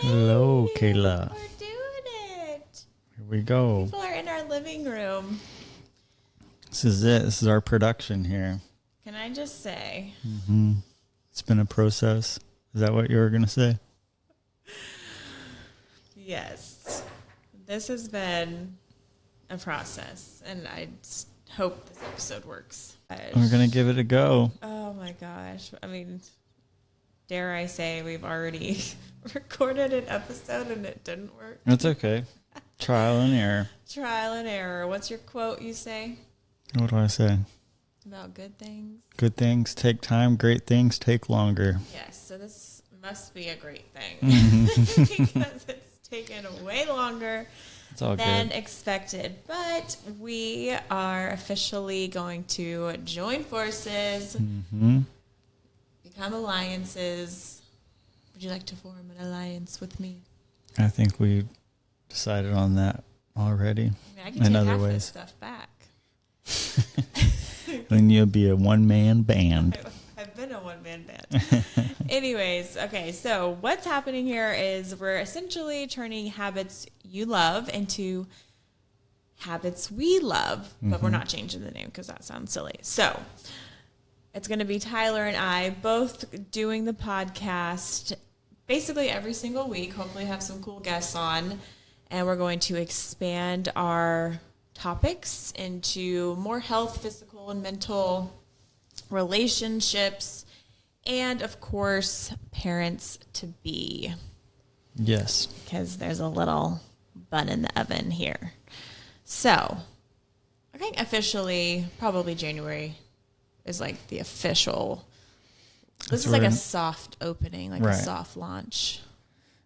Hello, Kayla. We're doing it. Here we go. People are in our living room. This is it. This is our production here. Can I just say? It's been a process. Is that what you were going to say? Yes. This has been a process, and I just hope this episode works. We're going to give it a go. Oh my gosh. I mean, dare I say we've already recorded an episode and it didn't work? It's okay. Trial and error. Trial and error. What's your quote you say? What do I say? About good things? Good things take time. Great things take longer. Yes. So this must be a great thing because it's taken way longer It's all than good. expected. But we are officially going to join forces, become alliances. Would you like to form an alliance with me? I think we decided on that already. I mean, I can In take other half ways. this stuff back. Then you'll be a one-man band. I've been a one-man band. Anyways, okay, so what's happening here is we're essentially turning habits you love into habits we love, but we're not changing the name because that sounds silly. So it's going to be Tyler and I both doing the podcast basically every single week, hopefully have some cool guests on, and we're going to expand our topics into more health, physical, and mental relationships, and of course, parents to be. Yes. Because there's a little bun in the oven here. So, I think officially, probably January is like the official. This is like a soft opening, like a soft launch.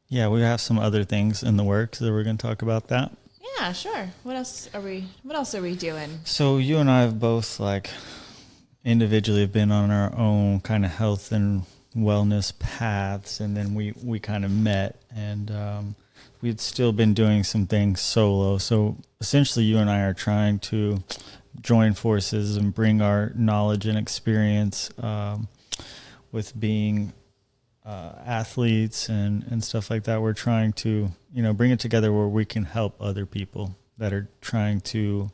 Yeah, we have some other things in the works that we're going to talk about that. Yeah, sure. What else are we doing? So you and I have both individually have been on our own kind of health and wellness paths, and then we kind of met, and we'd still been doing some things solo. So essentially you and I are trying to join forces and bring our knowledge and experience with being athletes and stuff like that. We're trying to, bring it together where we can help other people that are trying to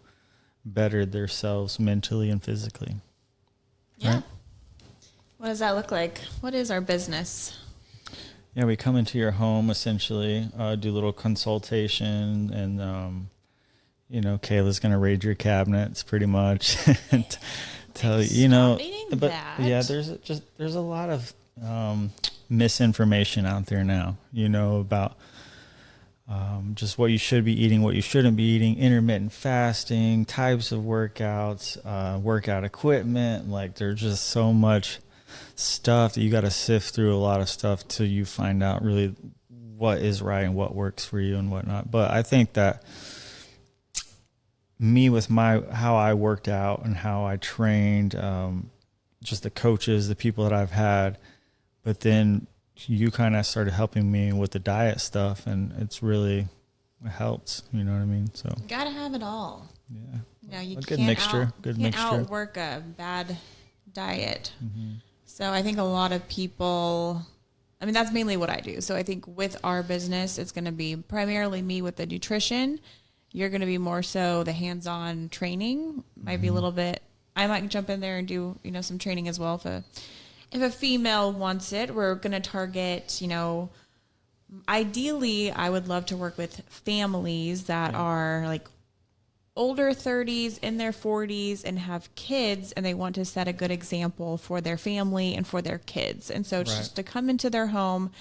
better themselves mentally and physically. Yeah. Right? What does that look like? What is our business? Yeah, we come into your home essentially, do a little consultation, and Kayla's gonna raid your cabinets pretty much and tell you, but that. yeah, there's a lot of misinformation out there now, about just what you should be eating, what you shouldn't be eating, intermittent fasting, types of workouts, workout equipment. Like, there's just so much stuff that you got to sift through a lot of stuff till you find out really what is right and what works for you and whatnot. But I think that me with how I worked out and how I trained, just the coaches, the people that I've had, but then you kind of started helping me with the diet stuff, and it helps. You know what I mean? So You gotta have it all. yeah, You a can't good mixture. outwork a bad diet. So I think a lot of people, I mean, that's mainly what I do. So I think with our business, it's going to be primarily me with the nutrition. You're going to be more so the hands-on training. Might be a little bit, I might jump in there and do, some training as well. If a female wants it, we're going to target, ideally, I would love to work with families that are like older 30s, in their 40s, and have kids, and they want to set a good example for their family and for their kids. And so just to come into their home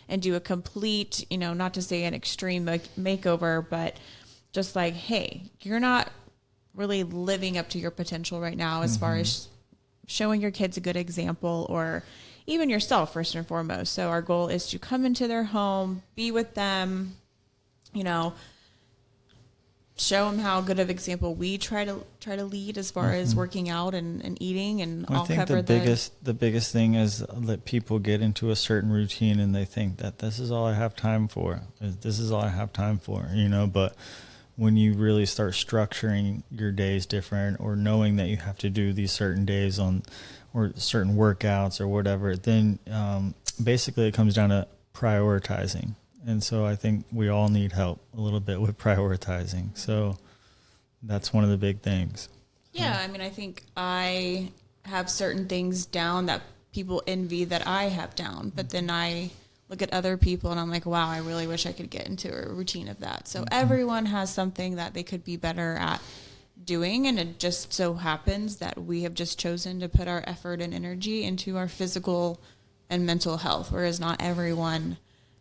and do a complete, not to say an extreme makeover, but just like, hey, you're not really living up to your potential right now as far as showing your kids a good example, or even yourself first and foremost. So our goal is to come into their home, be with them, show them how good of example we try to lead as far as working out and eating, and I think the biggest thing is that people get into a certain routine and they think that this is all I have time for. This is all I have time for, but when you really start structuring your days different, or knowing that you have to do these certain days or certain workouts or whatever, then basically it comes down to prioritizing. And so I think we all need help a little bit with prioritizing. So that's one of the big things. Yeah, I mean, I think I have certain things down that people envy that I have down, but then I look at other people and I'm like, wow, I really wish I could get into a routine of that. So everyone has something that they could be better at doing, and it just so happens that we have just chosen to put our effort and energy into our physical and mental health, whereas not everyone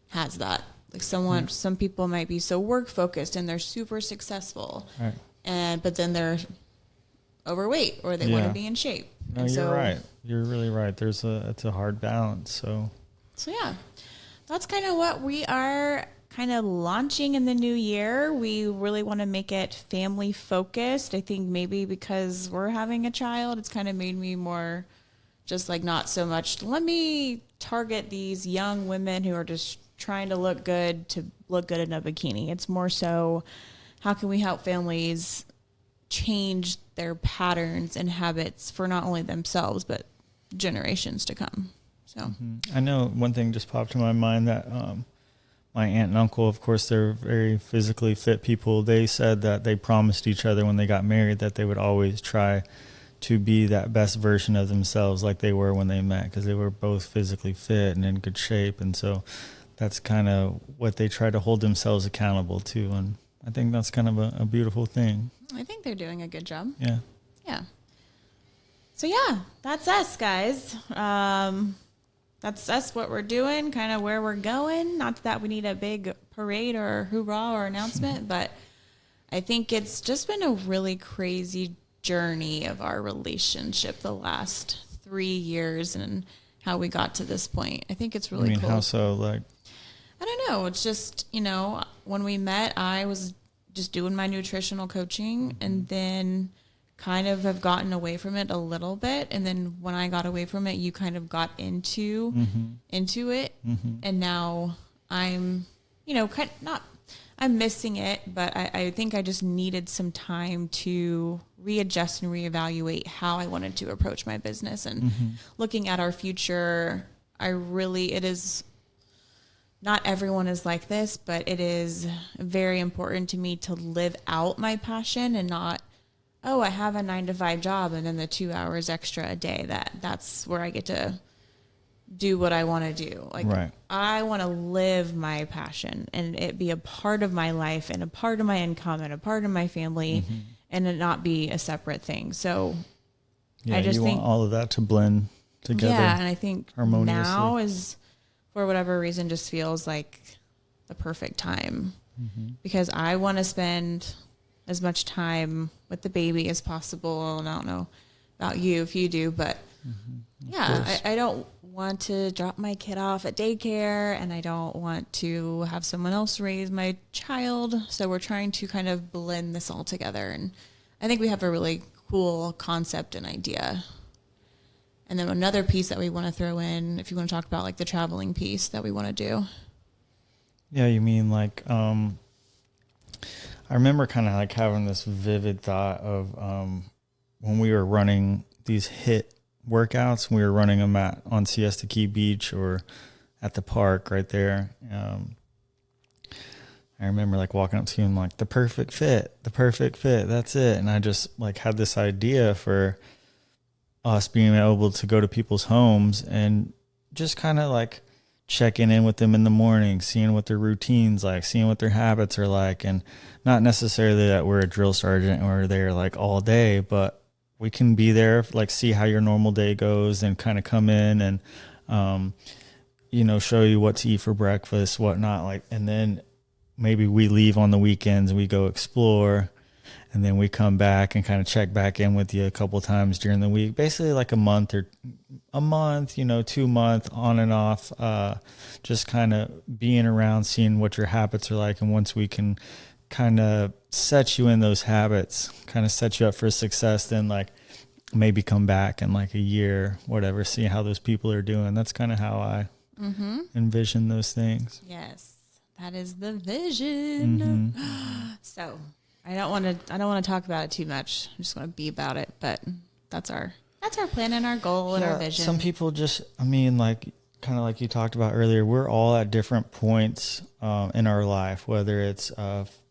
has that. Like some people might be so work focused and they're super successful, Right. but then they're overweight or they want to be in shape. No, you're right. You're really right. It's a hard balance. So yeah, that's kind of what we are kind of launching in the new year. We really want to make it family focused. I think maybe because we're having a child, it's kind of made me more just like not so much, let me target these young women who are just trying to look good in a bikini. It's more so, how can we help families change their patterns and habits for not only themselves, but generations to come. So I know one thing just popped in my mind that my aunt and uncle, of course, they're very physically fit people. They said that they promised each other when they got married that they would always try to be that best version of themselves like they were when they met, because they were both physically fit and in good shape. And so that's kind of what they try to hold themselves accountable to. And I think that's kind of a beautiful thing. I think they're doing a good job. Yeah. Yeah. So yeah, that's us, guys. That's us, what we're doing, kind of where we're going. Not that we need a big parade or hoorah or announcement, but I think it's just been a really crazy journey of our relationship the last 3 years and how we got to this point. I think it's really cool. How so? Like, I don't know. It's just, when we met, I was just doing my nutritional coaching and then kind of have gotten away from it a little bit. And then when I got away from it, you kind of got into it. And now I'm, I'm missing it, but I think I just needed some time to readjust and reevaluate how I wanted to approach my business. And looking at our future, it is, not everyone is like this, but it is very important to me to live out my passion and not, I have a 9-to-5 job and then the 2 hours extra a day. That's where I get to do what I want to do. Like, right. I want to live my passion and it be a part of my life and a part of my income and a part of my family and it not be a separate thing. So I just think want all of that to blend together. Yeah. And I think harmoniously. Now is, for whatever reason, just feels like the perfect time because I want to spend as much time with the baby as possible. And I don't know about you if you do, but I don't want to drop my kid off at daycare and I don't want to have someone else raise my child. So we're trying to kind of blend this all together. And I think we have a really cool concept and idea. And then another piece that we want to throw in, if you want to talk about like the traveling piece that we want to do. Yeah, you mean like, I remember kind of like having this vivid thought of when we were running these HIIT workouts, we were running them on Siesta Key Beach or at the park right there. I remember like walking up to him like, the perfect fit, that's it. And I just like had this idea for us being able to go to people's homes and just kind of like checking in with them in the morning, seeing what their routines like, seeing what their habits are like, and not necessarily that we're a drill sergeant or they're like all day, but we can be there, like see how your normal day goes and kind of come in and, show you what to eat for breakfast, whatnot, like, and then maybe we leave on the weekends and we go explore. And then we come back and kind of check back in with you a couple times during the week, basically like a month, 2 month on and off, just kind of being around, seeing what your habits are like. And once we can kind of set you in those habits, kind of set you up for success, then like maybe come back in like a year, whatever, see how those people are doing. That's kind of how I envision those things. Yes, that is the vision. So I don't want to talk about it too much. I just want to be about it, but that's our plan and our goal and our vision. Some people just, like kind of like you talked about earlier, we're all at different points in our life, whether it's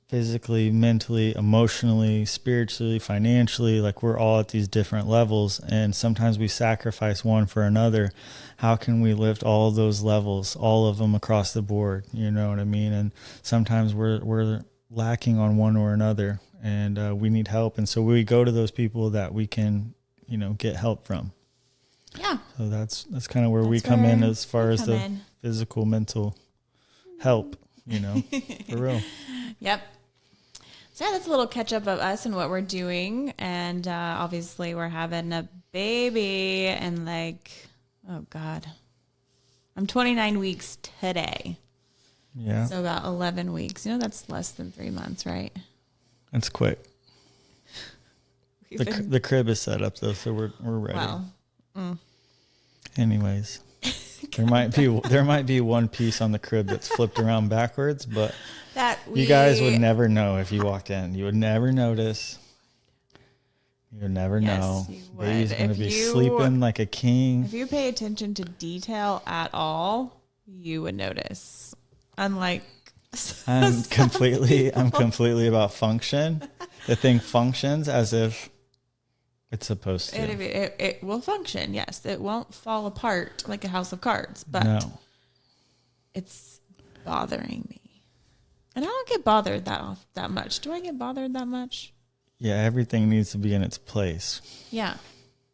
physically, mentally, emotionally, spiritually, financially. Like we're all at these different levels, and sometimes we sacrifice one for another. How can we lift all of those levels, all of them across the board? You know what I mean? And sometimes we're lacking on one or another, and we need help. And so we go to those people that we can, get help from. Yeah. So that's kind of where we come in as far as the physical, mental help, for real. Yep. So yeah, that's a little catch up of us and what we're doing. And obviously we're having a baby and oh God, I'm 29 weeks today. Yeah. So about 11 weeks, that's less than 3 months, right? That's quick. The crib is set up though, so we're ready. Wow. Anyways, there might be one piece on the crib that's flipped around backwards, but you guys would never know if you walked in. You would never notice. You would never know. Baby's going to be sleeping like a king. If you pay attention to detail at all, you would notice. Unlike I'm completely about function. The thing functions as if it's supposed to. It will function, yes. It won't fall apart like a house of cards, but it's bothering me. And I don't get bothered that much. Do I get bothered that much? Yeah, everything needs to be in its place. Yeah,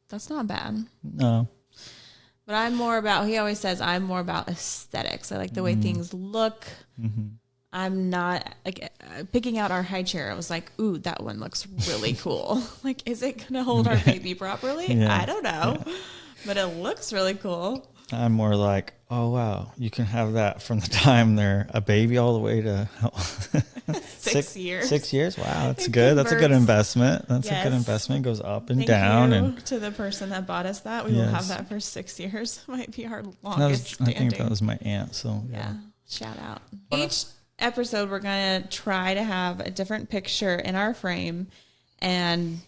that's not bad. No. But he always says, I'm more about aesthetics. I like the way things look. Mm-hmm. I'm not picking out our high chair. I was like, ooh, that one looks really cool. Is it going to hold our baby properly? Yeah. I don't know, but it looks really cool. I'm more like, oh, wow, you can have that from the time they're a baby all the way to 6 years. 6 years? Wow, that's good. That's a good investment. That's a good investment. It goes up and down. Thank you to the person that bought us that. We will have that for 6 years. Might be our longest standing. I think that was my aunt. So yeah. Shout out. Each episode, we're going to try to have a different picture in our frame and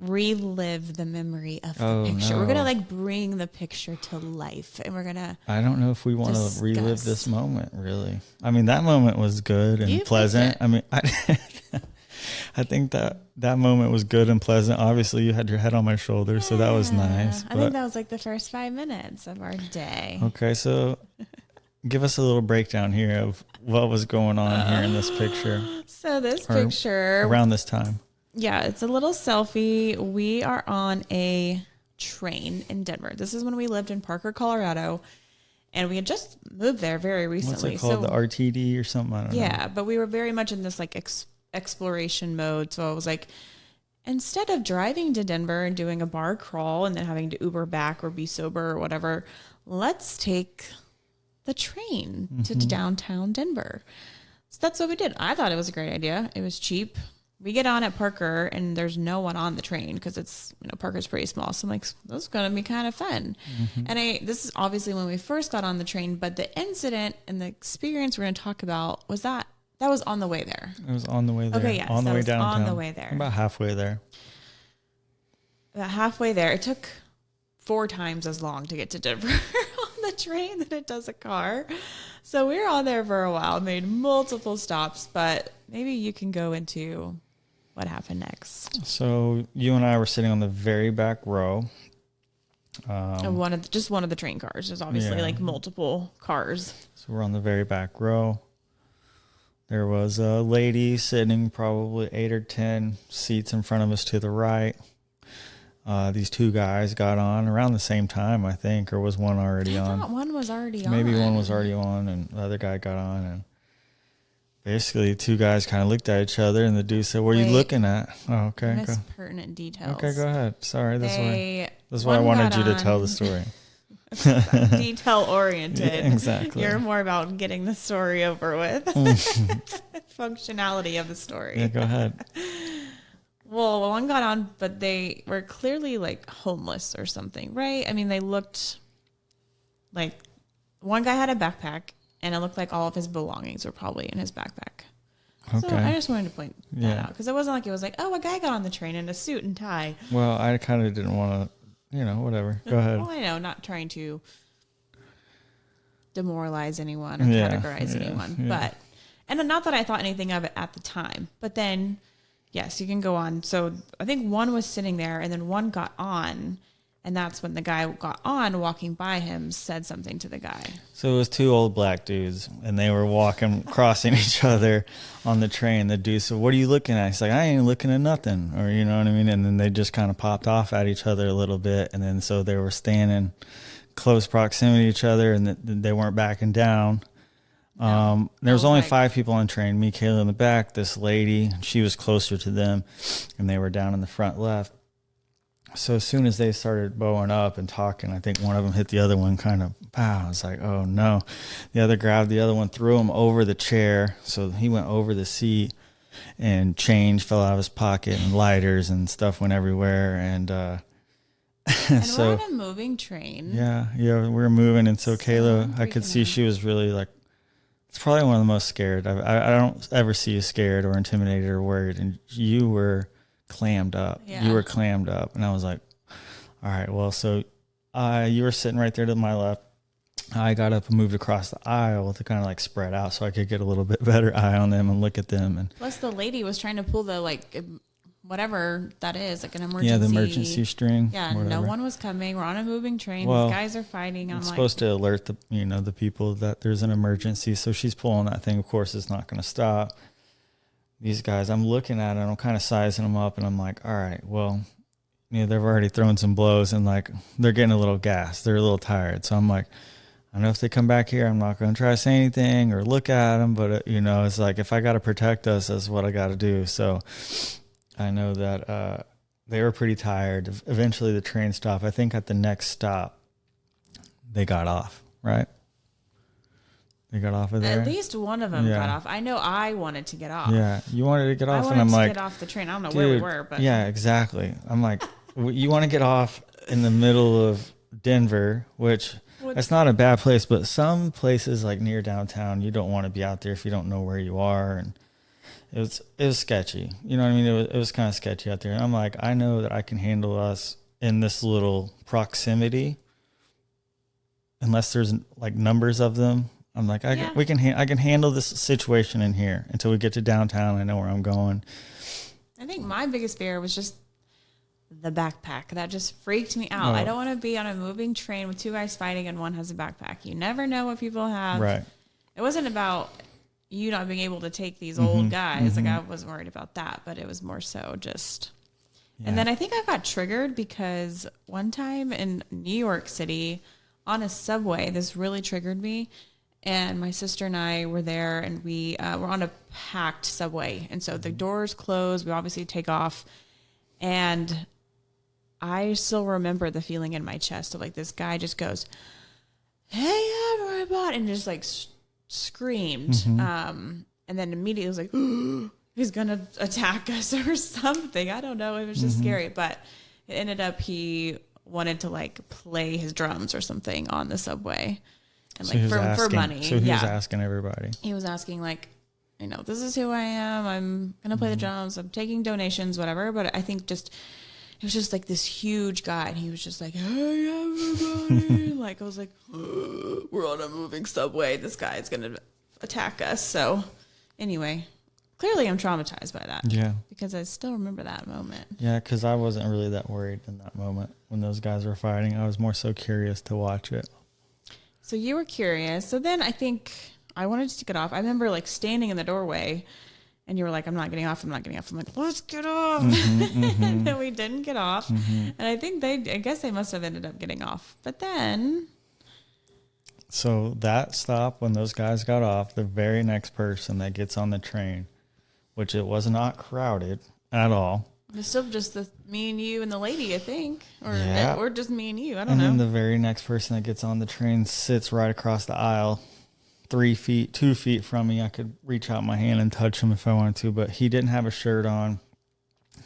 relive the memory of the picture. No. We're going to bring the picture to life, and we're going to I don't know if we want to relive this moment, really. I mean, that moment was good and pleasant. I mean, I think that moment was good and pleasant. Obviously, you had your head on my shoulder, so that was nice. I think that was the first 5 minutes of our day. Okay, so give us a little breakdown here of what was going on here in this picture. So this picture around this time. Yeah, it's a little selfie. We are on a train in Denver. This is when we lived in Parker, Colorado, and we had just moved there very recently. What's it called? The RTD or something? I don't know. Yeah, but we were very much in this exploration mode. So I was like, instead of driving to Denver and doing a bar crawl and then having to Uber back or be sober or whatever, let's take the train to downtown Denver. So that's what we did. I thought it was a great idea. It was cheap. We get on at Parker and there's no one on the train because it's, Parker's pretty small. So I'm like, this is going to be kind of fun. Mm-hmm. And this is obviously when we first got on the train, but the incident and the experience we're going to talk about was that was on the way there. It was on the way there. Okay, yes. On the way downtown. On the way there. About halfway there. About halfway there. It took 4 times as long to get to Denver on the train than it does a car. So we were on there for a while, made multiple stops, but maybe you can go into what happened next. So you and I were sitting on the very back row. One of the train cars. There's obviously multiple cars. So we're on the very back row. There was a lady sitting probably 8 or 10 seats in front of us to the right. These 2 guys got on around the same time, I think, or was one already on? I thought one was already on. Maybe one was already on, and the other guy got on, and basically 2 guys kind of looked at each other, and the dude said, "What are you looking at?" Oh, okay. Miss pertinent details. Okay, go ahead. Sorry, this is why I wanted you to tell the story. Detail oriented. Yeah, exactly. You're more about getting the story over with. Functionality of the story. Yeah, go ahead. Well, one got on, but they were clearly homeless or something, right? I mean, they looked like one guy had a backpack, and it looked like all of his belongings were probably in his backpack. Okay. So I just wanted to point that out because it wasn't like it was like, oh, a guy got on the train in a suit and tie. Well, I kind of didn't want to, whatever. Go ahead. Well, I know, not trying to demoralize anyone or categorize anyone. Yeah. But, and not that I thought anything of it at the time, but then, yes, you can go on. So I think one was sitting there and then one got on. And that's when the guy got on, walking by him, said something to the guy. So it was two old black dudes, and they were crossing each other on the train. The dude said, "What are you looking at?" He's like, "I ain't looking at nothing," or you know what I mean. And then they just kind of popped off at each other a little bit, and then so they were staying in close proximity to each other, and they weren't backing down. There was only 5 people on the train. Me, Kayla in the back, this lady, she was closer to them, and they were down in the front left. So as soon as they started bowing up and talking, I think one of them hit the other one kind of, pow. I was like, oh no. The other grabbed the other one, threw him over the chair. So he went over the seat, and change fell out of his pocket, and lighters and stuff went everywhere. And and so, we're on a moving train. Yeah, we were moving. And so Kayla, I could see she was really like, it's probably one of the most scared. I don't ever see you scared or intimidated or worried. And you were clammed up. Yeah. You were clammed up. And I was like, all right, well, so you were sitting right there to my left. I got up and moved across the aisle to kind of like spread out so I could get a little bit better eye on them and look at them. And plus the lady was trying to pull the like whatever that is, like an emergency. Yeah, the emergency string. Yeah, no one was coming. We're on a moving train. Well, These guys are fighting. I'm supposed to alert the people that there's an emergency. So she's pulling that thing. Of course, it's not going to stop. These guys, I'm looking at it, and I'm kind of sizing them up, and I'm like, all right, well, they've already thrown some blows, and like they're getting a little gassed. They're a little tired. So I'm like, I know if they come back here, I'm not going to try to say anything or look at them, but it's like if I got to protect us, that's what I got to do. So I know that they were pretty tired. Eventually, the train stopped. I think at the next stop, they got off, right? They got off of there? At least one of them got off. I know I wanted to get off. Yeah, you wanted to get off, and I'm like, get off the train. I don't know where we were, but yeah, exactly. I'm like, you want to get off in the middle of Denver, which that's not a bad place, but some places like near downtown, you don't want to be out there if you don't know where you are, and it was sketchy. You know what I mean? It was kind of sketchy out there. And I'm like, I know that I can handle us in this little proximity, unless there's like numbers of them. I'm like, I can handle this situation in here until we get to downtown. I know where I'm going. I think my biggest fear was just the backpack. That just freaked me out. I don't want to be on a moving train with 2 guys fighting and one has a backpack. You never know what people have. Right. It wasn't about you not being able to take these old guys. Like I wasn't worried about that, but it was more so just. Yeah. And then I think I got triggered because one time in New York City on a subway, this really triggered me. And my sister and I were there, and we were on a packed subway. And so the doors closed. We obviously take off. And I still remember the feeling in my chest of like this guy just goes, "Hey, everybody," and just like screamed. And then immediately was like, he's going to attack us or something. I don't know. It was just scary. But it ended up he wanted to like play his drums or something on the subway. And so like for money. So he was asking everybody. He was asking like, this is who I am. I'm going to play the drums. I'm taking donations, whatever. But I think it was just like this huge guy. And he was just like, "Hey, everybody." Like I was like, we're on a moving subway. This guy is going to attack us. So anyway, clearly I'm traumatized by that. Yeah. Because I still remember that moment. Yeah, because I wasn't really that worried in that moment when those guys were fighting. I was more so curious to watch it. So you were curious. So then I think I wanted to get off. I remember like standing in the doorway and you were like, I'm not getting off. I'm like, let's get off. And then we didn't get off. And I think I guess they must have ended up getting off. But then. So that stop, when those guys got off, the very next person that gets on the train, which it was not crowded at all. It's still just me and you and the lady, I think. Or just me and you. I don't know. And then the very next person that gets on the train sits right across the aisle, 2 feet from me. I could reach out my hand and touch him if I wanted to, but he didn't have a shirt on.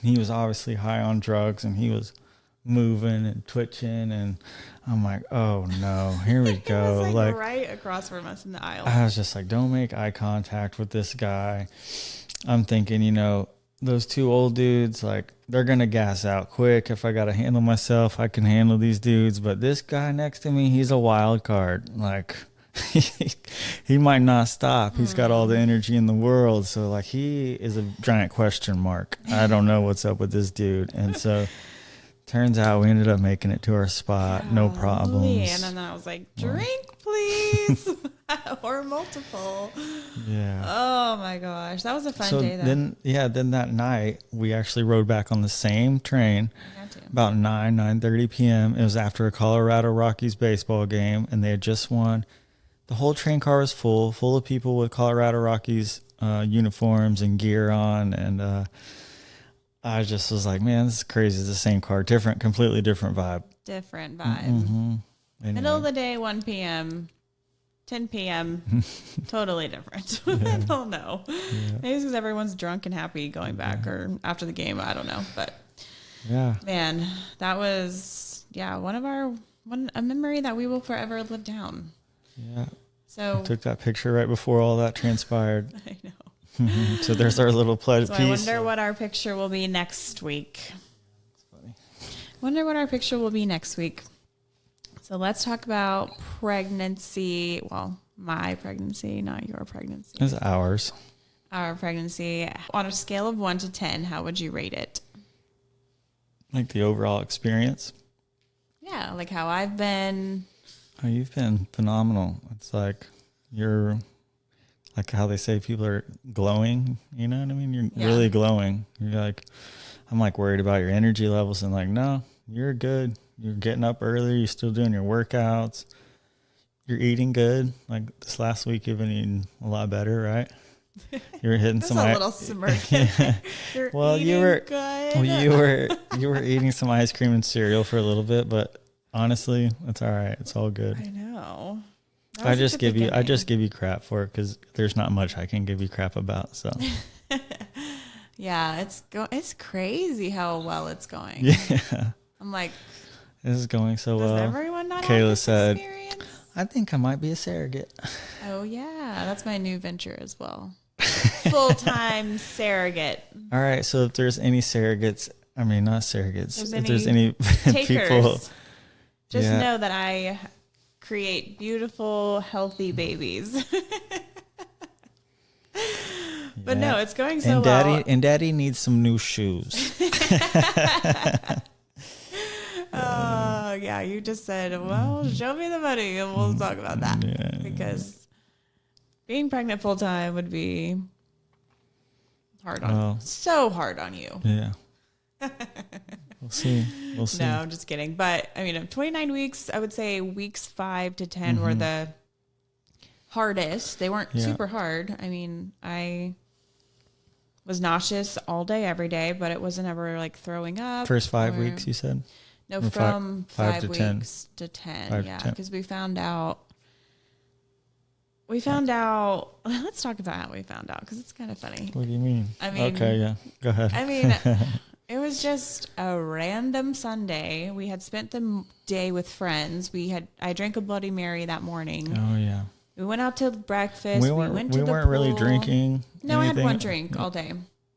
He was obviously high on drugs, and he was moving and twitching, and I'm like, oh no, here we go. He was like right across from us in the aisle. I was just like, don't make eye contact with this guy. I'm thinking, those 2 old dudes, like, they're going to gas out quick. If I got to handle myself, I can handle these dudes. But this guy next to me, he's a wild card. Like, he might not stop. He's got all the energy in the world. So like he is a giant question mark. I don't know what's up with this dude. And so turns out we ended up making it to our spot. No problems. And then I was like, drink, please. Or multiple. Yeah. Oh my gosh. That was a fun day though. Then that night we actually rode back on the same train about 9:30 p.m. It was after a Colorado Rockies baseball game, and they had just won. The whole train car was full of people with Colorado Rockies uniforms and gear on, and I just was like, man, this is crazy. It's the same car, completely different vibe. Different vibe. Mm-hmm. Anyway. Middle of the day, 1 p.m., 10 p.m., totally different. I don't know. Yeah. Maybe it's because everyone's drunk and happy going back or after the game. I don't know. But yeah, man, that was, a memory that we will forever live down. Yeah. So I took that picture right before all that transpired. I know. So there's our little pledge piece. I wonder what our picture will be next week. Wonder what our picture will be next week. So let's talk about pregnancy. Well, my pregnancy, not your pregnancy. It's ours. Our pregnancy. On a scale of 1 to 10, how would you rate it? Like the overall experience? Yeah, like how I've been. Oh, you've been phenomenal. It's like you're, like how they say people are glowing. You know what I mean? You're really glowing. You're like, I'm like worried about your energy levels, and like, no, you're good. You're getting up early. You're still doing your workouts. You're eating good. Like this last week, you've been eating a lot better, right? You were hitting some. A little smirk. Yeah. You're eating good. Well, you were eating some ice cream and cereal for a little bit, but honestly, it's all right. It's all good. I know. I just give you crap for it because there's not much I can give you crap about. So. Yeah, it's crazy how well it's going. Yeah. I'm like, this is going so well. Does everyone not Kayla have this said, experience? I think I might be a surrogate. Oh yeah, that's my new venture as well. Full-time surrogate. All right, so if there's any surrogates, I mean not surrogates, if there's any takers, people, just know that I create beautiful, healthy babies. But no, it's going so well. And Daddy needs some new shoes. Oh, yeah. You just said, well, show me the money and we'll talk about that. Yeah. Because being pregnant full time would be so hard on you. Yeah. We'll see. No, I'm just kidding. But I mean, 29 weeks, I would say weeks 5 to 10 were the hardest. They weren't super hard. I mean, I was nauseous all day, every day, but it wasn't ever like throwing up. First 5 weeks, you said? No, from 5 to weeks 10. to 10. Yeah, because we found out. Let's talk about how we found out because it's kind of funny. What do you mean? I mean, okay, yeah, go ahead. I mean, it was just a random Sunday. We had spent the day with friends. I drank a Bloody Mary that morning. Oh yeah. We went out to breakfast. We weren't pool. Really drinking. No, anything. I had one drink all day.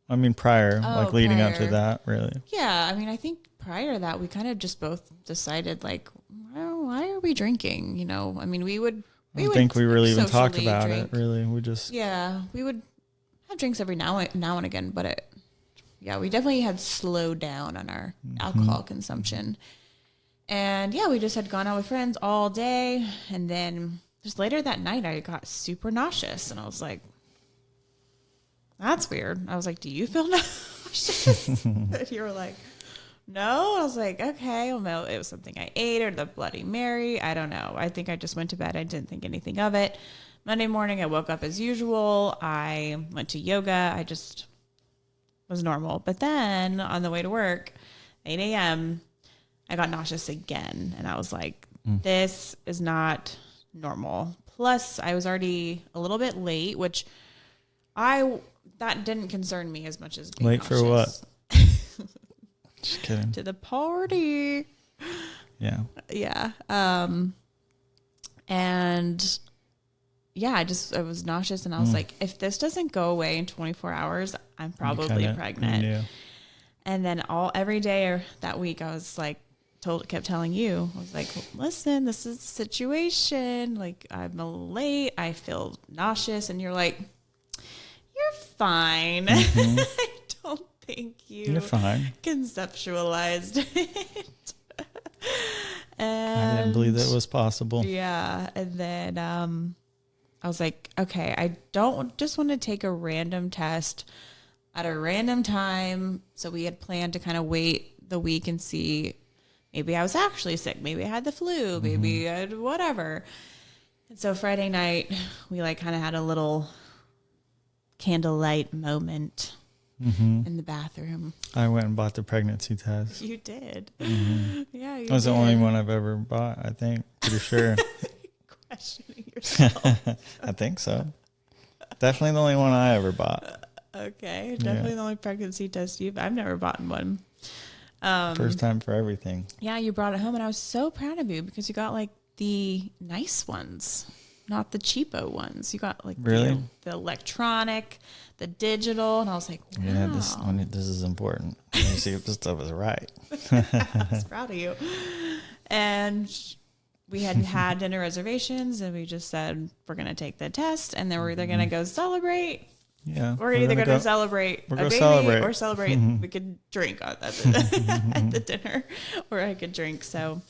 I mean, leading up to that, really. Yeah, I mean, I think prior to that, we kind of just both decided, like, well, why are we drinking? You know, I mean, I don't think we really even talked about it, really. We would have drinks every now and again, but we definitely had slowed down on our alcohol consumption. And we just had gone out with friends all day. And then just later that night, I got super nauseous. And I was like, that's weird. I was like, do you feel nauseous? And you were like, no. I was like, okay, well, it was something I ate or the Bloody Mary. I don't know. I think I just went to bed. I didn't think anything of it. Monday morning, I woke up as usual. I went to yoga. I just was normal. But then on the way to work, 8 a.m., I got nauseous again. And I was like, this is not normal. Plus, I was already a little bit late, which that didn't concern me as much as being late nauseous. For what? Just kidding. To the party. Yeah. Yeah. And I was nauseous and I was like, if this doesn't go away in 24 hours, I'm probably pregnant. And then every day that week I was like kept telling you, I was like, listen, this is the situation. Like, I'm late. I feel nauseous. And you're like, you're fine. I don't think you're fine. Conceptualized it. I didn't believe that was possible. Yeah. And then I was like, okay, I don't just want to take a random test at a random time. So we had planned to kind of wait the week and see, maybe I was actually sick. Maybe I had the flu. Maybe I had whatever. And so Friday night, we like kind of had a little candlelight moment in the bathroom. I went and bought the pregnancy test. You did. Yeah, you That was the only one I've ever bought, I think. Pretty sure. Questioning yourself. I think so. Definitely the only one I ever bought. Okay. Definitely the only pregnancy test I've never bought one. First time for everything. Yeah, you brought it home, and I was so proud of you because you got like the nice ones, not the cheapo ones. You got like really the electronic, the digital, and I was like, wow. Yeah, this is important. Let me see if this stuff is right. I was proud of you. And we had dinner reservations, and we just said we're going to take the test, and then we're either going to go celebrate. Yeah, we're either going to celebrate a baby or celebrate. We could drink at the dinner, or I could drink. So,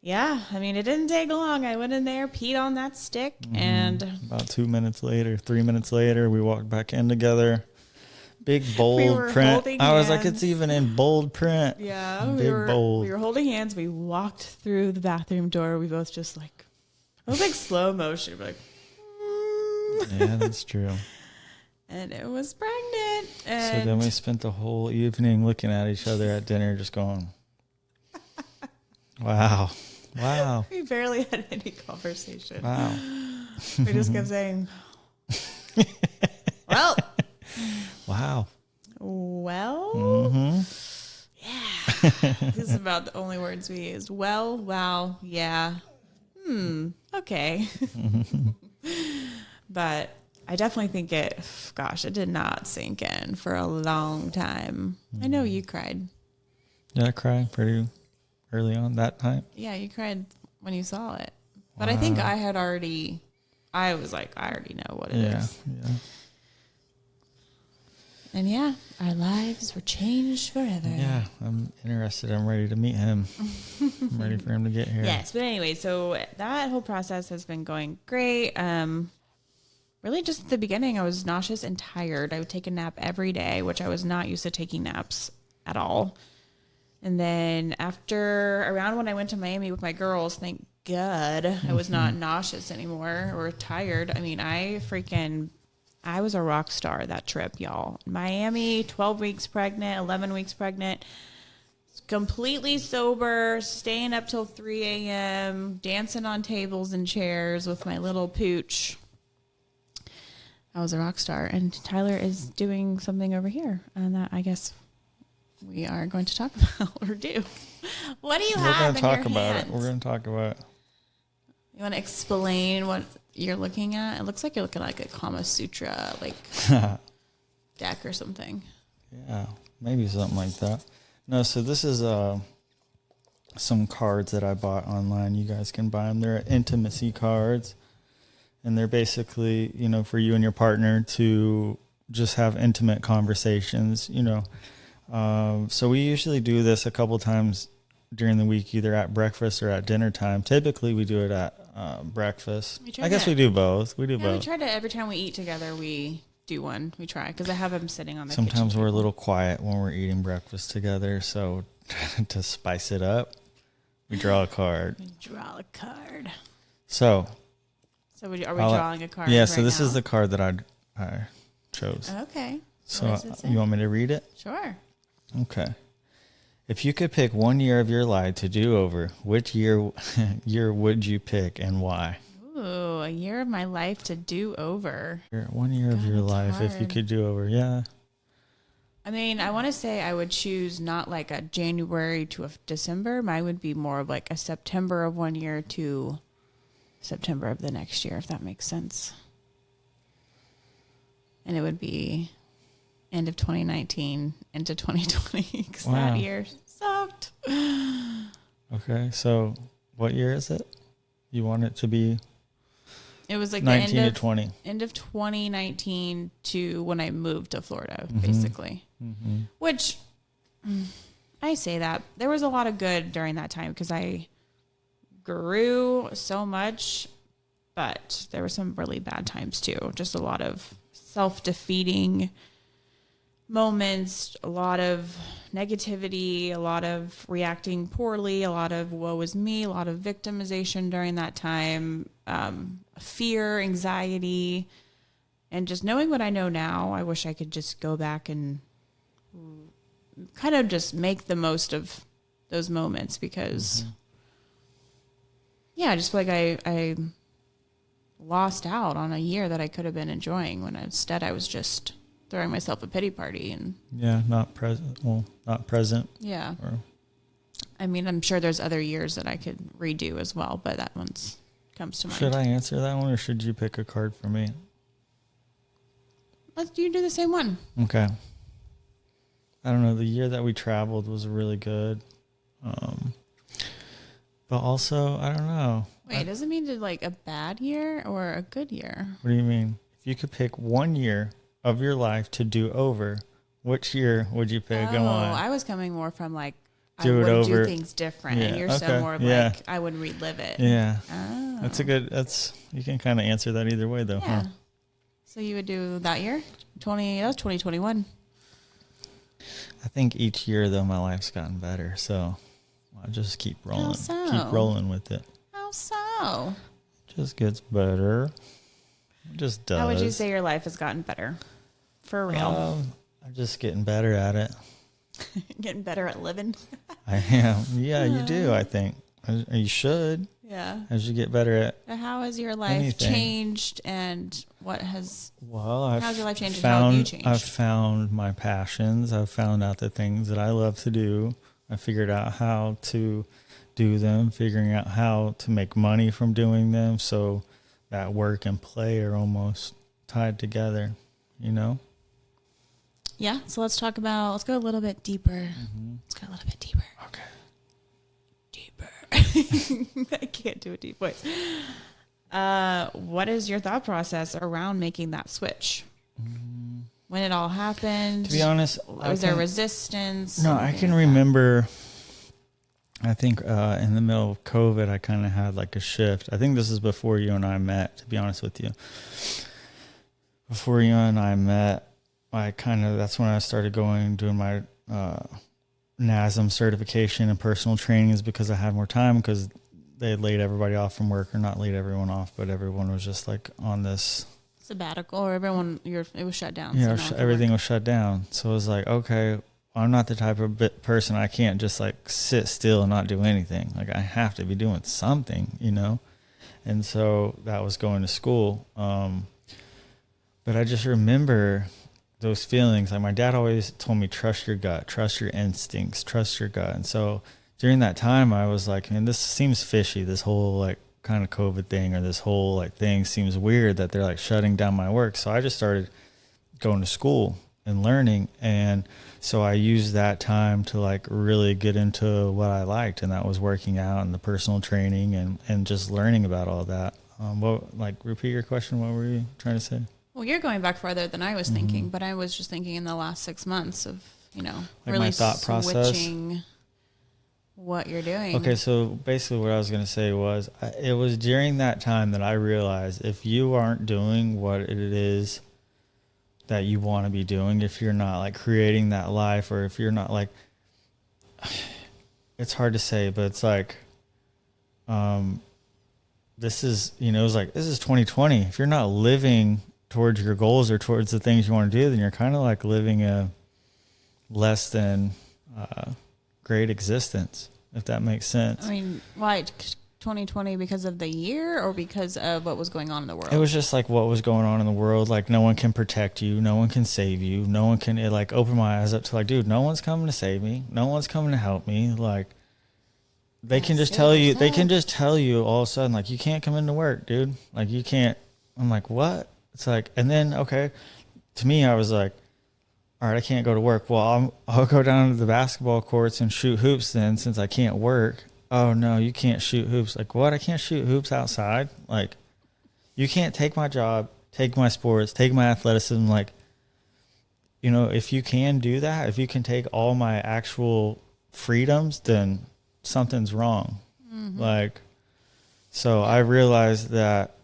yeah, I mean, it didn't take long. I went in there, peed on that stick, and about 2 minutes later, 3 minutes later, we walked back in together. Big bold print. I was like, it's even in bold print. Yeah, bold. We were holding hands. We walked through the bathroom door. We both just like, it was like slow motion. Like, yeah, that's true. And it was pregnant. And so then we spent the whole evening looking at each other at dinner, just going, wow. We barely had any conversation. Wow. We just kept saying, well. Wow. Well. Yeah. This is about the only words we used. Well, wow, yeah. Okay. But I definitely think it did not sink in for a long time. I know you cried. Did I cry pretty early on that night? Yeah, you cried when you saw it. But I think I was like, I already know what it is. Yeah. And yeah, our lives were changed forever. Yeah, I'm interested. I'm ready to meet him. I'm ready for him to get here. Yes, but anyway, so that whole process has been going great. Really just at the beginning, I was nauseous and tired. I would take a nap every day, which I was not used to taking naps at all. And then around when I went to Miami with my girls, thank God, I was not nauseous anymore or tired. I mean, I was a rock star that trip, y'all. Miami, 12 weeks pregnant, 11 weeks pregnant, completely sober, staying up till 3 a.m., dancing on tables and chairs with my little pooch. I was a rock star. And Tyler is doing something over here, and that I guess we are going to talk about or do. What do you have in your hand? We're going to talk about it. You want to explain what you're looking at? It looks like you're looking like a Kama Sutra, like deck or something. Yeah, maybe something like that. No, so this is some cards that I bought online. You guys can buy them. They're intimacy cards, and they're basically, for you and your partner to just have intimate conversations, So we usually do this a couple times during the week, either at breakfast or at dinner time. Typically, we do it at breakfast. I guess we do both. We both. We try to, every time we eat together, we do one. We try, because I have them sitting on the Sometimes kitchen we're table. a little quiet when we're eating breakfast together, so to spice it up, we draw a card. So are we drawing a card? Yeah, so this is the card that I chose. Okay. So you want me to read it? Sure. Okay. If you could pick 1 year of your life to do over, which year would you pick and why? Ooh, a year of my life to do over. 1 year of your life hard. if you could do over, yeah. I mean, I want to say I would choose not like a January to a December. Mine would be more of like a September of 1 year to September of the next year, if that makes sense. And it would be end of 2019 into 2020, because that year sucked. Okay. So what year is it? You want it to be It was like 19 the to 20. End of 2019 to when I moved to Florida, Mm-hmm. basically. Mm-hmm. Which I say that there was a lot of good during that time because I grew so much, but there were some really bad times too. Just a lot of self-defeating moments, a lot of negativity, a lot of reacting poorly, a lot of woe is me, a lot of victimization during that time, fear, anxiety, and just knowing what I know now, I wish I could just go back and kind of just make the most of those moments because, I just feel like I lost out on a year that I could have been enjoying when instead I was just throwing myself a pity party and not present. Well, not present. Yeah. Or, I mean, I'm sure there's other years that I could redo as well, but that one's comes to mind. should I answer that one or should you pick a card for me? Let's you do the same one. Okay. I don't know. The year that we traveled was really good. But also, I don't know. Wait, does it mean to like a bad year or a good year? What do you mean? If you could pick one year of your life to do over, which year would you pick and why? I was coming more from like Do I it would over. do things different, Yeah, and you're okay, so more of yeah. like I would relive it. Yeah. Oh. That's you can kind of answer that either way though, Yeah. huh? So you would do that year? That was 2021. I think each year though my life's gotten better, so I just keep rolling. How so? Keep rolling with it. How so? Just gets better. It just does. How would you say your life has gotten better? For real. I'm just getting better at it. Getting better at living. I am. Yeah, you do, I think. You should. Yeah. As you get better at How has your life anything. changed and what has how's your life changed and how have you changed? I've found my passions. I've found out the things that I love to do. I figured out how to do them, figuring out how to make money from doing them. So that work and play are almost tied together, you know? Yeah. So let's go a little bit deeper. Mm-hmm. Let's go a little bit deeper. Okay. Deeper. I can't do a deep voice. What is your thought process around making that switch? When it all happened? To be honest, was there resistance? No, I can remember, I think in the middle of COVID, I kind of had like a shift. I think this is before you and I met, to be honest with you. Before you and I met, that's when I started doing my NASM certification and personal training is because I had more time because they had laid everybody off from work, or not laid everyone off, but everyone was just like on this sabbatical, or it was shut down. Yeah, so everything was shut down. So it was like, okay, I'm not the type of person, I can't just like sit still and not do anything. Like I have to be doing something, you know? And so that was going to school. But I just remember those feelings. Like my dad always told me, trust your gut, trust your instincts, trust your gut. And so during that time I was like, man, this seems fishy. This whole like kind of COVID thing, or this whole like thing seems weird that they're like shutting down my work. So I just started going to school and learning. And so I used that time to like really get into what I liked. And that was working out and the personal training and just learning about all that. Repeat your question. What were you trying to say? Well, you're going back farther than I was thinking, but I was just thinking in the last 6 months of, Like really my thought process. switching what you're doing. Okay, so basically what I was going to say was it was during that time that I realized if you aren't doing what it is that you want to be doing, if you're not like creating that life, or if you're not like, it's hard to say, but it's like, this is, it was like, this is 2020. If you're not living towards your goals or towards the things you want to do, then you're kind of like living a less than great existence, if that makes sense. I mean, why 2020? Because of the year or because of what was going on in the world? It was just like what was going on in the world. Like no one can protect you. No one can save you. No one can, it like opened my eyes up to like, dude, no one's coming to save me. No one's coming to help me. Like they can just tell you all of a sudden, like you can't come into work, dude. Like you can't. I'm like, what? It's like, and then, okay, to me, I was like, all right, I can't go to work. Well, I'll go down to the basketball courts and shoot hoops then, since I can't work. oh no, you can't shoot hoops. Like, what? I can't shoot hoops outside? Like, you can't take my job, take my sports, take my athleticism. Like, you know, if you can do that, if you can take all my actual freedoms, then something's wrong. Like, so I realized that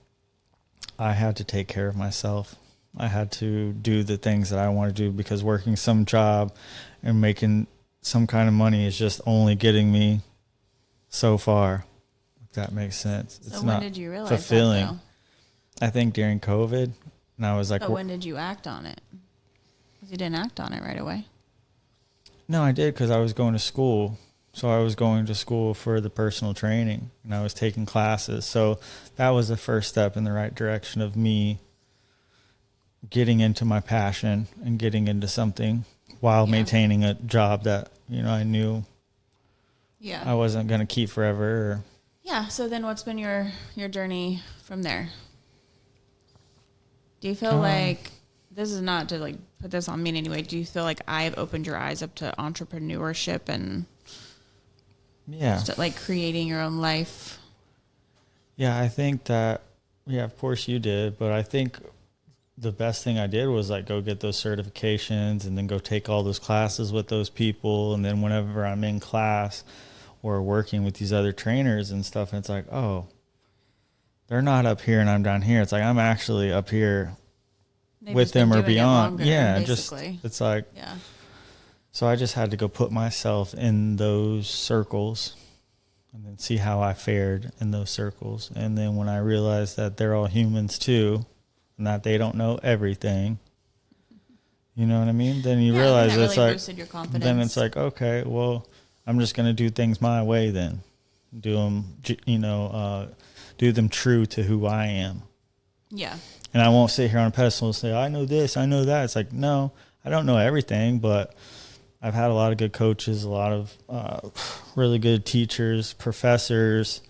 I had to take care of myself. I had to do the things that I want to do, because working some job and making some kind of money is just only getting me so far. If that makes sense. So It's when not did you realize fulfilling. that, I think during COVID, and I was like, but when did you act on it? Because you didn't act on it right away. no, I did, because I was going to school. So I was going to school for the personal training, and I was taking classes. So that was the first step in the right direction of me getting into my passion and getting into something while maintaining a job that, you know, I knew I wasn't going to keep forever. Yeah. So then what's been your journey from there? Do you feel like, this is not to like put this on me in any way, do you feel like I've opened your eyes up to entrepreneurship and like creating your own life? Yeah, I think that, of course you did, but I think the best thing I did was like go get those certifications and then go take all those classes with those people. And then whenever I'm in class or working with these other trainers and stuff, and it's like, oh, they're not up here and I'm down here. It's like, I'm actually up here with them or beyond. Basically. It's like, so I just had to go put myself in those circles and then see how I fared in those circles. And then when I realized that they're all humans too, and that they don't know everything, you know what I mean? Then you realize it's really boosted your confidence. Then it's like, okay, well, I'm just going to do things my way then. Do them, you know, do them true to who I am. Yeah. And I won't sit here on a pedestal and say, I know this, I know that. It's like, no, I don't know everything, but I've had a lot of good coaches, a lot of really good teachers, professors,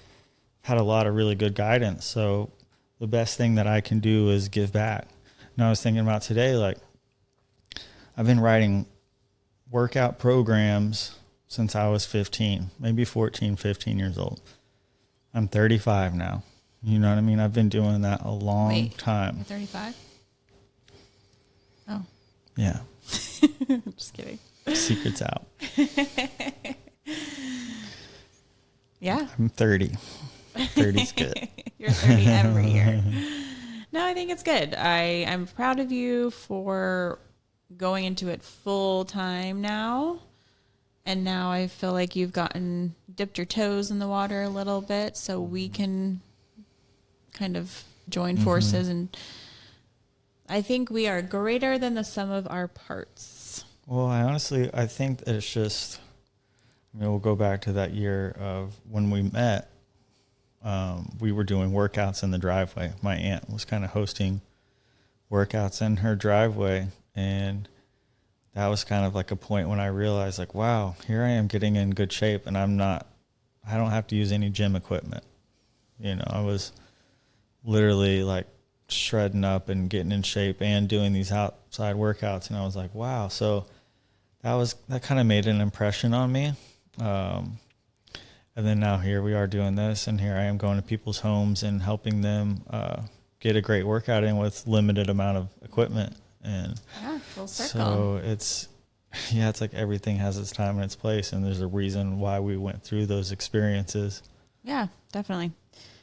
had a lot of really good guidance. So the best thing that I can do is give back. And I was thinking about today, like, I've been writing workout programs since I was 15, maybe 14, 15 years old. I'm 35 now. You know what I mean? I've been doing that a long time. You're 35? Oh. Yeah. Just kidding. Secret's out. Yeah. I'm 30. 30's good. You're 30 every year. No, I think it's good. I'm proud of you for going into it full time now. And now I feel like you've dipped your toes in the water a little bit, so we can kind of join forces. And I think we are greater than the sum of our parts. Well, I think that it's just, we'll go back to that year of when we met. We were doing workouts in the driveway. My aunt was kind of hosting workouts in her driveway, and that was kind of like a point when I realized, like, wow, here I am getting in good shape, and I don't have to use any gym equipment. You know, I was literally like shredding up and getting in shape and doing these outside workouts, and I was like, wow. So that kind of made an impression on me. And then now here we are doing this, and here I am going to people's homes and helping them get a great workout in with limited amount of equipment. And full circle. So it's like everything has its time and its place, and there's a reason why we went through those experiences. Yeah, definitely.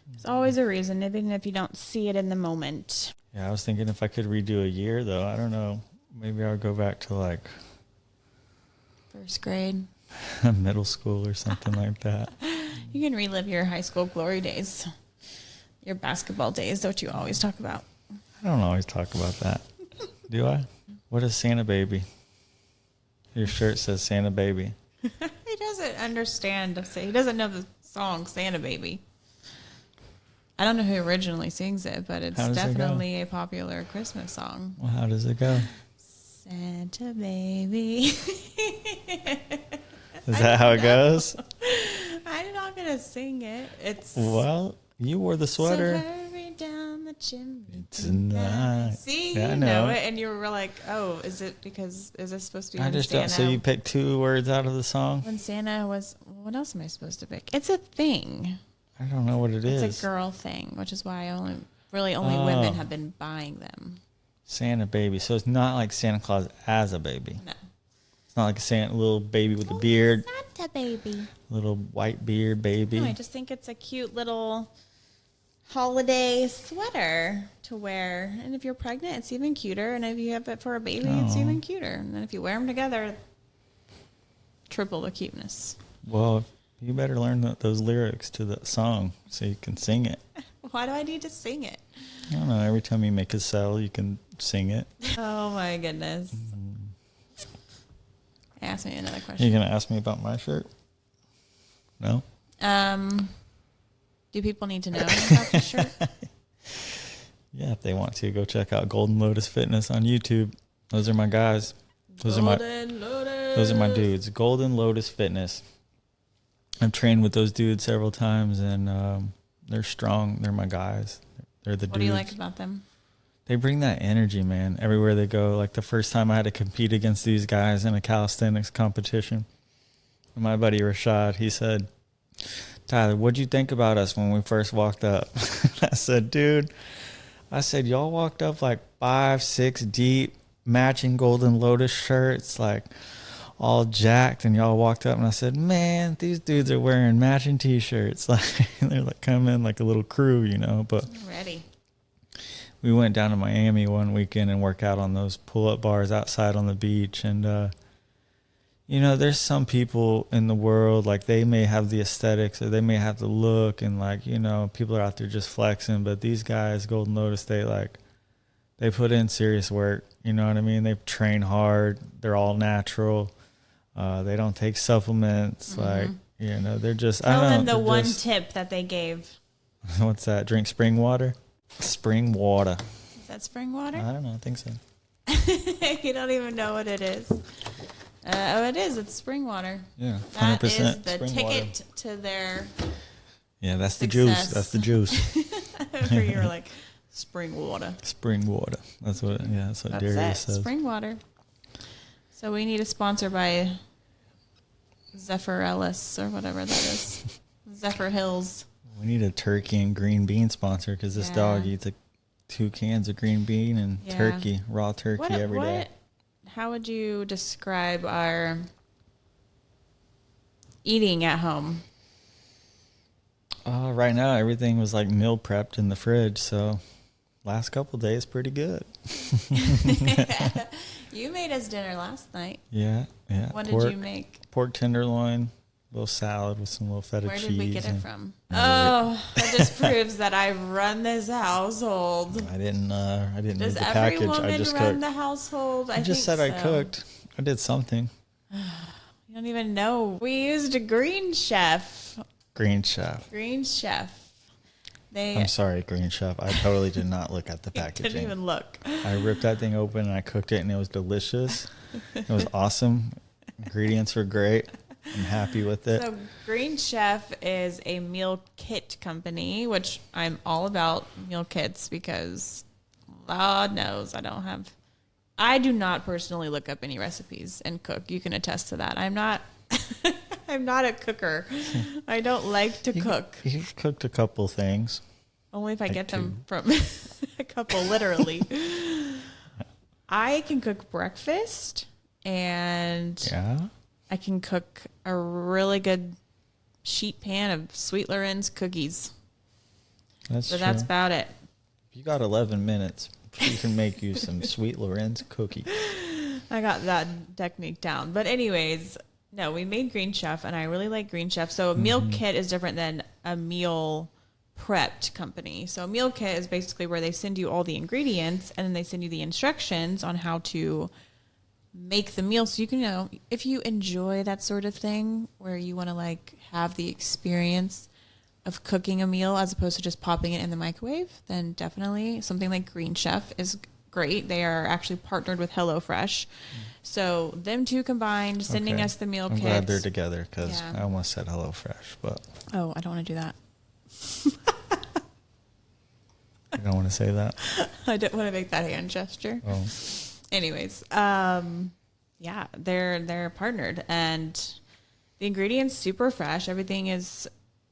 There's always a reason, even if you don't see it in the moment. Yeah, I was thinking if I could redo a year, though, I don't know, maybe I would go back to like first grade. Middle school or something like that. You can relive your high school glory days, your basketball days, don't you always talk about? I don't always talk about that. Do I? What is Santa Baby? Your shirt says Santa Baby. He doesn't understand. He doesn't know the song Santa Baby. I don't know who originally sings it, but it's definitely a popular Christmas song. Well, how does it go? Santa Baby. Is that how it goes? I'm not going to sing it. Well, you wore the sweater. So hurry down the chimney tonight. See, Yeah, I you know. know it, and you were like, "Oh, is it because is this supposed to be?" I when just Santa, don't. So you picked 2 words out of the song? when Santa was. What else am I supposed to pick? It's a thing. I don't know what it is. It's a girl thing, which is why only women have been buying them. Santa baby. So it's not like Santa Claus as a baby. No. It's not like a Santa little baby with a beard, Santa baby. little white beard baby. No, I just think it's a cute little holiday sweater to wear. And if you're pregnant, it's even cuter. And if you have it for a baby, it's even cuter. And then if you wear them together, triple the cuteness. Well, you better learn those lyrics to the song so you can sing it. Why do I need to sing it? I don't know. Every time you make a sell, you can sing it. Oh my goodness. Ask me another question. You're going to ask me about my shirt? No? Do people need to know about the shirt? Yeah, if they want to, go check out Golden Lotus Fitness on YouTube. Those are my guys. Those are my dudes. Golden Lotus Fitness. I've trained with those dudes several times, and they're strong. They're my guys. They're the dudes. What do you like about them? They bring that energy, man, everywhere they go. Like the first time I had to compete against these guys in a calisthenics competition, my buddy Rashad, he said, "Tyler, what'd you think about us when we first walked up?" I said, "Dude," I said, "y'all walked up like 5, 6 deep, matching Golden Lotus shirts, like all jacked, and y'all walked up," and I said, "Man, these dudes are wearing matching t-shirts." Like they're like coming like a little crew, you know, but Ready. we went down to Miami one weekend and worked out on those pull-up bars outside on the beach. And, you know, there's some people in the world, like they may have the aesthetics or they may have the look and like, you know, people are out there just flexing. But these guys, Golden Lotus, they put in serious work. You know what I mean? They train hard. They're all natural. They don't take supplements. Mm-hmm. Like, you know, they're just, Tell I don't know. them the one tip that they gave. What's that? Drink spring water? Spring water. Is that spring water? I don't know. I think so. You don't even know what it is. Oh, it is. It's spring water. Yeah, 100% That is the spring ticket water. to their Yeah, that's success. the juice. That's the juice. After you were like, spring water. Spring water. That's what. Yeah, that's what That's Darius it. says. Spring water. So we need a sponsor by Zephyr Ellis or whatever that is. Zephyr Hills. We need a turkey and green bean sponsor because this dog eats 2 cans of green bean and turkey, raw turkey every day. How would you describe our eating at home? Right now, everything was like meal prepped in the fridge, so last couple days pretty good. You made us dinner last night. Yeah. What did you make? Pork tenderloin, a little salad with some little feta cheese. Where did we get it from? Oh, that just proves that I run this household. I didn't read Does the every package. woman I just run cooked. the household? I just said I cooked. I did something. You don't even know. We used a Green Chef. Green Chef. I'm sorry, Green Chef. I totally did not look at the packaging. Didn't even look. I ripped that thing open and I cooked it and it was delicious. It was awesome. Ingredients were great. I'm happy with it. So Green Chef is a meal kit company, which I'm all about meal kits because Lord knows I do not personally look up any recipes and cook. You can attest to that. I'm not a cooker. I don't like to cook. You've cooked a couple things. Only if I get them from a couple, literally. I can cook breakfast and I can cook a really good sheet pan of Sweet Loren's cookies. That's about it. If you got 11 minutes, you can make you some Sweet Loren's cookie. I got that technique down. But anyways, no, we made Green Chef, and I really like Green Chef. So a meal kit is different than a meal prepped company. So a meal kit is basically where they send you all the ingredients, and then they send you the instructions on how to make the meal. So you can, if you enjoy that sort of thing where you want to like have the experience of cooking a meal as opposed to just popping it in the microwave, then definitely something like Green Chef is great. They are actually partnered with HelloFresh. So them two combined, sending us the meal kits. I'm glad they're together because I almost said HelloFresh, but. Oh, I don't want to do that. I don't want to say that. I don't want to make that hand gesture. Oh. Anyways, yeah, they're partnered, and the ingredients super fresh. Everything is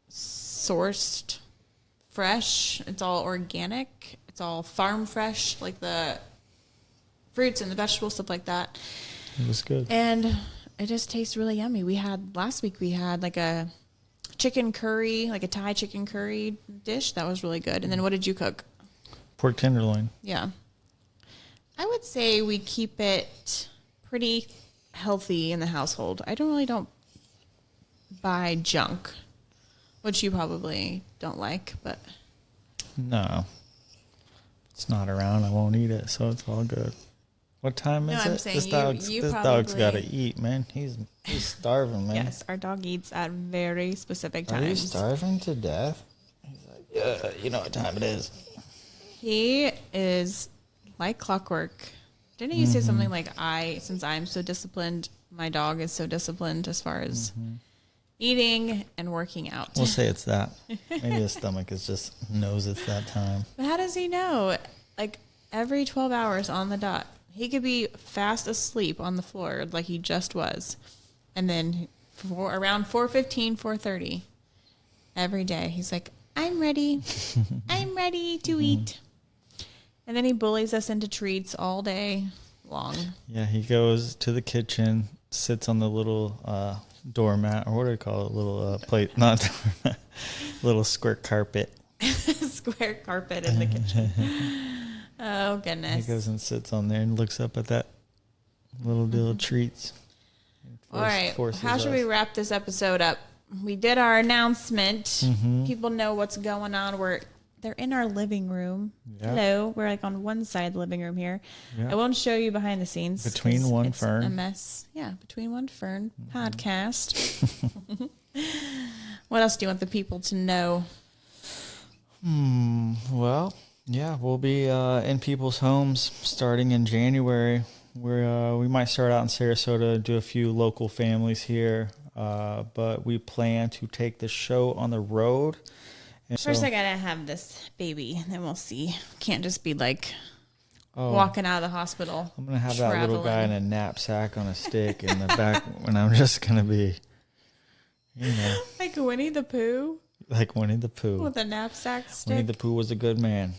sourced fresh. It's all organic. It's all farm fresh, like the fruits and the vegetables, stuff like that. It was good. And it just tastes really yummy. Last week we had like a chicken curry, like a Thai chicken curry dish. That was really good. And then what did you cook? Pork tenderloin. Yeah. I would say we keep it pretty healthy in the household. I don't buy junk, which you probably don't like, but No. It's not around. I won't eat it, so it's all good. What time is I'm it? saying This dog's got to eat, man. He's starving, man. Yes, our dog eats at very specific times. Are you starving to death? He's like, yeah, you know what time it is. He is like clockwork. Didn't you say something like, since I'm so disciplined, my dog is so disciplined as far as eating and working out? We'll say it's that. Maybe his stomach knows it's that time. But how does he know? Like every 12 hours on the dot, he could be fast asleep on the floor like he just was. And then around 4:15, 4:30, every day, he's like, I'm ready. I'm ready to eat. And then he bullies us into treats all day long. Yeah, he goes to the kitchen, sits on the little doormat, or what do you call it? Little plate, not doormat, little square carpet. Square carpet in the kitchen. Oh, goodness. He goes and sits on there and looks up at that little deal of treats. All right. How should we wrap this episode up? We did our announcement. People know what's going on. They're in our living room. Yep. Hello. We're like on one side of the living room here. Yep. I won't show you behind the scenes. Between One Fern. A mess. Yeah. Between One Fern podcast. What else do you want the people to know? Well, yeah, we'll be in people's homes starting in January. We might start out in Sarasota, do a few local families here, but we plan to take the show on the road. And First, I gotta have this baby, and then we'll see. Can't just be like walking out of the hospital. I'm gonna have that little guy in a knapsack on a stick in the back, and I'm just gonna be, like Winnie the Pooh. Like Winnie the Pooh with a knapsack stick. Winnie the Pooh was a good man.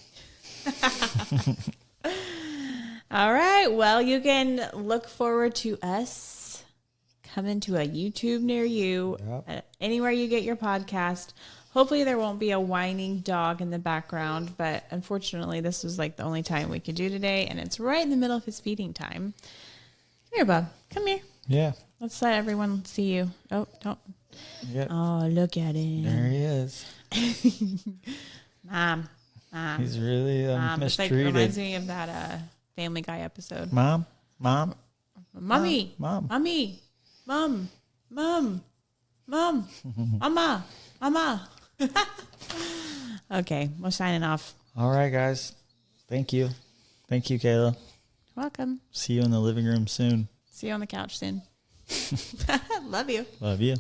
All right. Well, you can look forward to us coming to a YouTube near you. Yep. Anywhere you get your podcast. Hopefully there won't be a whining dog in the background, but unfortunately this was like the only time we could do today, and it's right in the middle of his feeding time. Come here, Bob. Come here. Yeah. Let's let everyone see you. Oh, don't. Yep. Oh, look at him. There he is. Mom. He's really mistreated. It's like reminds me of that Family Guy episode. Mommy. Mommy. Mama. Okay, we're signing off. All right, guys. Thank you, Kayla. Welcome. See you in the living room soon. See you on the couch soon. Love you. Love you.